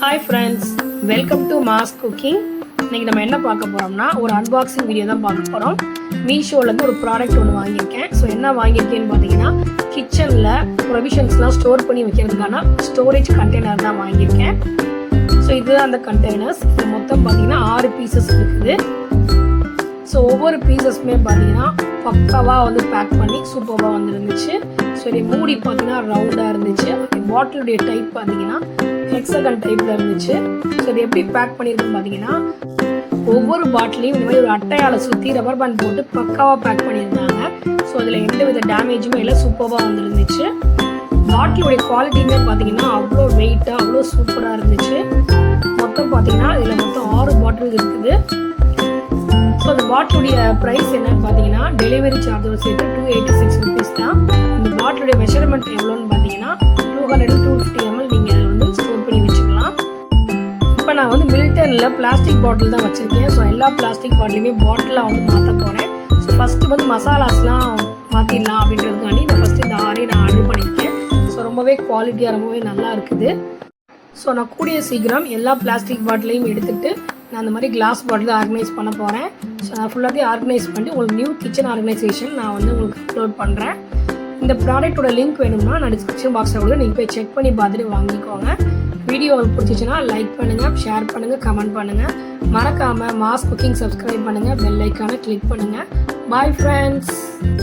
Hi friends, welcome to mass cooking. இன்றைக்கி நம்ம என்ன பார்க்க போகிறோம்னா ஒரு அன்பாக்சிங் வீடியோ தான் பார்க்க போகிறோம். மீஷோலேருந்து ஒரு ப்ராடக்ட் ஒன்று வாங்கியிருக்கேன். ஸோ என்ன வாங்கியிருக்கேன்னு பார்த்தீங்கன்னா கிச்சனில் ப்ரொவிஷன்ஸ்லாம் ஸ்டோர் பண்ணி வைக்கிறதுக்கான ஸ்டோரேஜ் கண்டெய்னர் தான் வாங்கியிருக்கேன். ஸோ இதுதான் அந்த கண்டெய்னர்ஸ். இது மொத்தம் பார்த்தீங்கன்னா 6 பீசஸ் இருக்குது. ஸோ ஒவ்வொரு பீசஸுமே பார்த்தீங்கன்னா பக்காவாக வந்து பேக் பண்ணி சூப்பராக வந்துருந்துச்சு. ஸோ இது மூடி பார்த்தீங்கன்னா ரவுண்டாக இருந்துச்சு. பாட்டிலுடைய டைப் பார்த்தீங்கன்னா ஹெக்ஸகன் டைப்பில் இருந்துச்சு. ஸோ இது எப்படி பேக் பண்ணியிருக்குன்னு பார்த்தீங்கன்னா ஒவ்வொரு பாட்டிலையும் இந்த மாதிரி ஒரு அட்டையால் சுற்றி ரப்பர் பேண்ட் போட்டு பக்காவாக பேக் பண்ணியிருந்தாங்க. ஸோ அதில் எந்த வித டேமேஜுமே இல்லை, சூப்பராக வந்துருந்துச்சு. பாட்டிலுடைய குவாலிட்டியுமே பார்த்தீங்கன்னா அவ்வளோ வெயிட்டாக அவ்வளோ சூப்பராக இருந்துச்சு. மொத்தம் பார்த்தீங்கன்னா இதில் மொத்தம் 6 பாட்டில் இருக்குது. ஸோ அந்த பாட்டிலுடைய ப்ரைஸ் என்னன்னு பார்த்தீங்கன்னா டெலிவரி சார்ஜோட சேர்த்து 286 ருபீஸ் தான். இந்த பாட்டிலுடைய மெஷர்மெண்ட் எவ்வளோன்னு பார்த்தீங்கன்னா 200-250 ml நீங்கள் அதில் வந்து ஸ்டோர் பண்ணி வச்சுக்கலாம். இப்போ நான் வந்து மில்டனில் பிளாஸ்டிக் பாட்டில் தான் வச்சுருக்கேன். ஸோ எல்லா பிளாஸ்டிக் பாட்டிலுமே பாட்டிலாக வந்து மாற்ற போகிறேன். ஸோ ஃபஸ்ட்டு வந்து மசாலாஸ்லாம் மாற்றிடலாம் அப்படின்றதுக்காண்டி நான் ஃபஸ்ட்டு இந்த 6 நான் ஆர்டர் பண்ணியிருக்கேன். ஸோ ரொம்பவே குவாலிட்டியாக ரொம்பவே நல்லா இருக்குது. ஸோ நான் கூடிய சீக்கிரம் எல்லா பிளாஸ்டிக் பாட்டிலையும் எடுத்துகிட்டு நான் அந்த மாதிரி கிளாஸ் பாட்டில் ஆர்கனைஸ் பண்ண போகிறேன். ஸோ நான் ஃபுல்லாத்தையும் ஆர்கனைஸ் பண்ணிட்டு உங்களுக்கு நியூ கிச்சன் ஆர்கனைசேஷன் நான் வந்து உங்களுக்கு அப்லோட் பண்ணுறேன். இந்த ப்ராடக்ட்டோட லிங்க் வேணும்னா நான் டிஸ்கிரிப்ஷன் பாக்ஸில் கூட நீங்கள் போய் செக் பண்ணி பார்த்துட்டு வாங்கிக்கோங்க. வீடியோ உங்களுக்கு பிடிச்சிச்சுன்னா லைக் பண்ணுங்கள், ஷேர் பண்ணுங்கள், கமெண்ட் பண்ணுங்கள். மறக்காமல் மாஸ் குக்கிங் சப்ஸ்கிரைப் பண்ணுங்கள், பெல் ஐக்கானை கிளிக் பண்ணுங்கள். Bye friends.